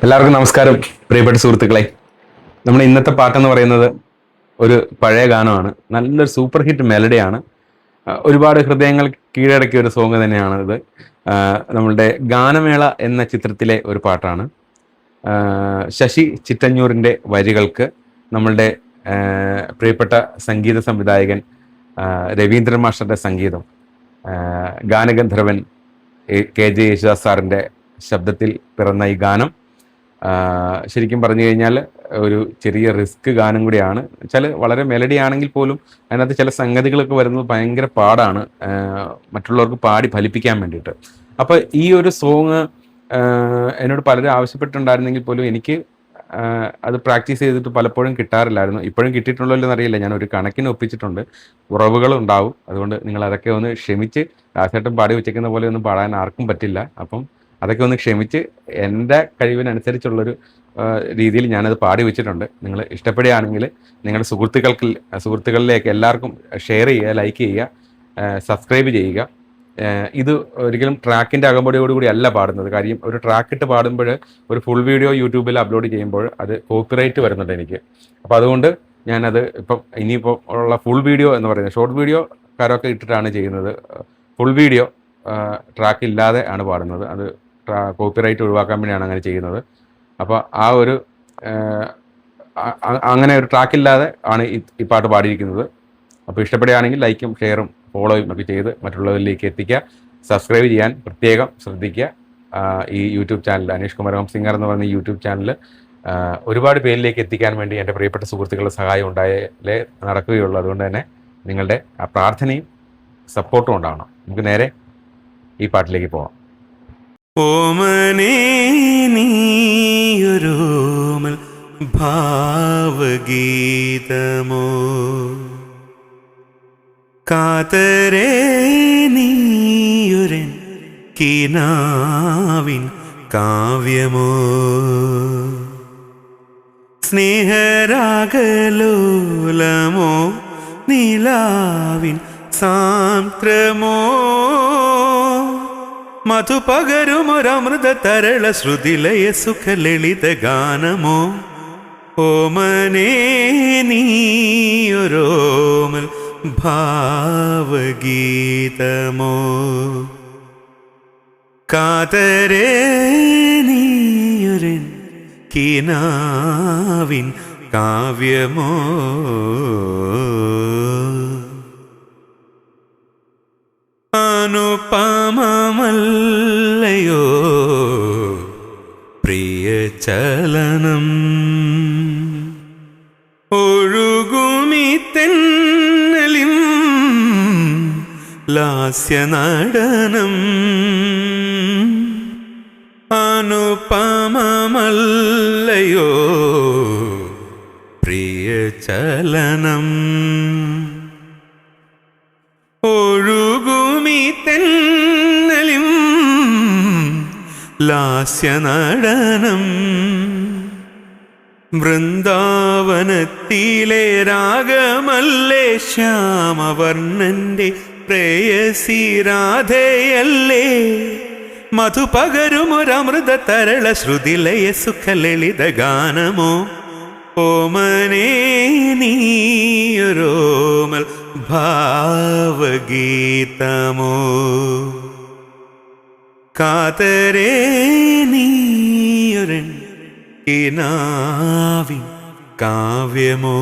എല്ലാവർക്കും നമസ്കാരം. പ്രിയപ്പെട്ട സുഹൃത്തുക്കളെ, നമ്മുടെ ഇന്നത്തെ പാട്ടെന്ന് പറയുന്നത് ഒരു പഴയ ഗാനമാണ്. നല്ലൊരു സൂപ്പർ ഹിറ്റ് മെലഡിയാണ്. ഒരുപാട് ഹൃദയങ്ങൾ കീഴടക്കിയ ഒരു സോങ് തന്നെയാണ് ഇത്. നമ്മളുടെ ഗാനമേള എന്ന ചിത്രത്തിലെ ഒരു പാട്ടാണ്. ശശി ചിറ്റഞ്ഞൂരിൻ്റെ വരികൾക്ക് നമ്മളുടെ പ്രിയപ്പെട്ട സംഗീത സംവിധായകൻ രവീന്ദ്രൻ മാസ്റ്ററുടെ സംഗീതം, ഗാനഗന്ധർവൻ KJ യേശുദാസ് സാറിൻ്റെ ശബ്ദത്തിൽ പിറന്ന ഈ ഗാനം ശരിക്കും പറഞ്ഞു കഴിഞ്ഞാൽ ഒരു ചെറിയ റിസ്ക് ഗാനം കൂടിയാണ്. വെച്ചാൽ വളരെ മെലഡി ആണെങ്കിൽ പോലും അതിനകത്ത് ചില സംഗതികളൊക്കെ വരുന്നത് ഭയങ്കര പാടാണ് മറ്റുള്ളവർക്ക് പാടി ഫലിപ്പിക്കാൻ വേണ്ടിയിട്ട്. അപ്പോൾ ഈ ഒരു സോങ് എന്നോട് പലരും ആവശ്യപ്പെട്ടിട്ടുണ്ടായിരുന്നെങ്കിൽ പോലും എനിക്ക് അത് പ്രാക്ടീസ് ചെയ്തിട്ട് പലപ്പോഴും കിട്ടാറില്ലായിരുന്നു. ഇപ്പോഴും കിട്ടിയിട്ടുള്ളോ എന്നറിയില്ല. ഞാൻ ഒരു കണക്കിന് ഒപ്പിച്ചിട്ടുണ്ട്. കുറവുകളുണ്ടാവും. അതുകൊണ്ട് നിങ്ങൾ അതൊക്കെ ഒന്ന് ക്ഷമിച്ച്, ദാസേട്ടൻ പാടി വെച്ചേക്കുന്ന പോലെ ഒന്നും പാടാൻ ആർക്കും പറ്റില്ല. അപ്പം അതൊക്കെ ഒന്ന് ക്ഷമിച്ച് എൻ്റെ കഴിവിനനുസരിച്ചുള്ളൊരു രീതിയിൽ ഞാനത് പാടി വെച്ചിട്ടുണ്ട്. നിങ്ങൾ ഇഷ്ടപ്പെടുകയാണെങ്കിൽ നിങ്ങളുടെ സുഹൃത്തുക്കളിലേക്ക് എല്ലാവർക്കും ഷെയർ ചെയ്യുക, ലൈക്ക് ചെയ്യുക, സബ്സ്ക്രൈബ് ചെയ്യുക. ഇത് ഒരിക്കലും ട്രാക്കിൻ്റെ അകമ്പടിയോടുകൂടി അല്ല പാടുന്നത്. കാര്യം ഒരു ട്രാക്ക് ഇട്ട് പാടുമ്പോൾ ഒരു ഫുൾ വീഡിയോ യൂട്യൂബിൽ അപ്ലോഡ് ചെയ്യുമ്പോൾ അത് കോപ്പിറൈറ്റ് വരുന്നുണ്ട് എനിക്ക്. അപ്പോൾ അതുകൊണ്ട് ഞാനത് ഇനിയിപ്പോൾ ഉള്ള ഫുൾ വീഡിയോ എന്ന് പറയുന്നത് ഷോർട്ട് വീഡിയോ കാരൊക്കെ ഇട്ടിട്ടാണ് ചെയ്യുന്നത്. ഫുൾ വീഡിയോ ട്രാക്ക് ഇല്ലാതെ ആണ് പാടുന്നത്. അത് കോപ്പിറൈറ്റ് ഒഴിവാക്കാൻ വേണ്ടിയാണ് അങ്ങനെ ചെയ്യുന്നത്. അപ്പോൾ ആ ഒരു അങ്ങനെ ഒരു ട്രാക്കില്ലാതെ ആണ് ഈ പാട്ട് പാടിയിരിക്കുന്നത്. അപ്പോൾ ഇഷ്ടപ്പെടുകയാണെങ്കിൽ ലൈക്കും ഷെയറും ഫോളോയും ഒക്കെ ചെയ്ത് മറ്റുള്ളവരിലേക്ക് എത്തിക്കുക. സബ്സ്ക്രൈബ് ചെയ്യാൻ പ്രത്യേകം ശ്രദ്ധിക്കുക. ഈ YouTube channel Aneesh Kumar home singer എന്ന് പറയുന്ന യൂട്യൂബ് ചാനൽ ഒരുപാട് പേരിലേക്ക് എത്തിക്കാൻ വേണ്ടി എൻ്റെ പ്രിയപ്പെട്ട സുഹൃത്തുക്കളുടെ സഹായം ഉണ്ടായാലേ നടക്കുകയുള്ളൂ. അതുകൊണ്ട് തന്നെ നിങ്ങളുടെ ആ പ്രാർത്ഥനയും സപ്പോർട്ടും ഉണ്ടാവണം. നമുക്ക് നേരെ ഈ പാട്ടിലേക്ക് പോവാം. ഓമനേ നീയൊരോമൽ ഭാവഗീതമോ, കാതരേ നീയൊരൻ കിനാവിൻ കാവ്യമോ, സ്നേഹരാഗലോലമോ നിലാവിൻ സാന്ത്രമോ, മധുപകരുമൊരമൃത തരള ശ്രുതിലയ സുഖലളിത ഗാനമോ, ഓമനേ നീയൊരോമൽ ഭാവഗീതമോ, കാതരേ നീയൊരൻ കിനാവിൻ കാവ്യമോ. അനുപമമല്ലയോ പ്രിയചലനം, ഒഴുകുമി തെന്നലിൻ ലാസ്യനടനം, അനുപമമല്ലയോ പ്രിയചലനം, ഒഴുകുമി തെന്നലിൻ ലാസ്യനടനം, വൃന്ദാവനത്തിലെ രാഗമല്ലേ ശ്യാമവർണ്ണന്റെ പ്രേയസി രാധയല്ലേ, മധുപകരുമൊരമൃത തരള ശ്രുതിലയ സുഖലളിത ഗാനമോ, ഓമനേ നീയൊരോമൽ ഭാവഗീതമോ, കാതരേ നീയൊരൻ കിനാവിൻ കാവ്യമോ.